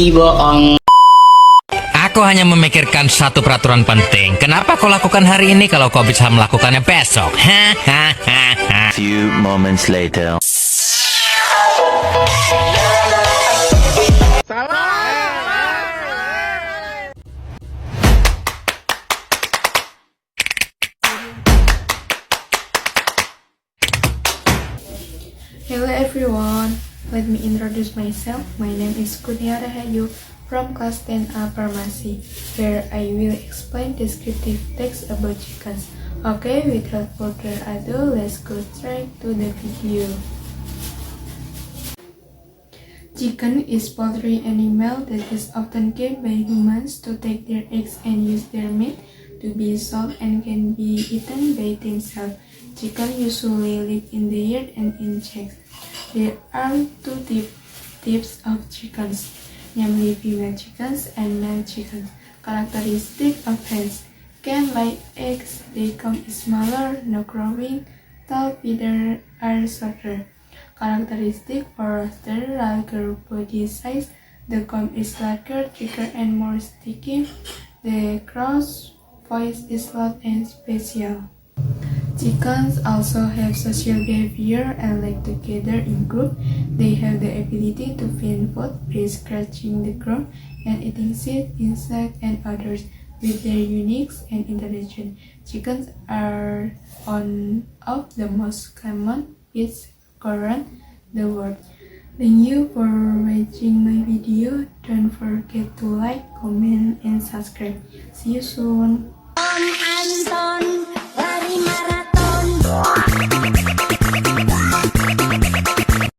bohong. Aku hanya memikirkan satu peraturan penting. Kenapa kau lakukan hari ini kalau kau bisa melakukannya besok? Hahaha. Few moments later. Hello everyone, let me introduce myself. My name is Kurnia Rahayu from class 10A Pharmacy, where I will explain descriptive text about chickens. Okay, without further ado, let's go straight to the video. Chicken is poultry animal that is often kept by humans to take their eggs and use their meat to be sold and can be eaten by themselves. Chicken usually live in the yard and in chicks. There are two types of chickens, namely female chickens and male chickens. Characteristic of hens: can lay eggs, they come smaller, no crowing, tall feathers are shorter. Characteristic for rooster: larger body size, the comb is larger, thicker and more sticky. The crow's voice is loud and special. Chickens also have social behavior and like to gather in groups. They have the ability to find food by scratching the ground and eating seeds, insects, and others. With their unique and intelligent, chickens are one of the most common pets around the world. Thank you for watching my video. Don't forget to like, comment, and subscribe. See you soon.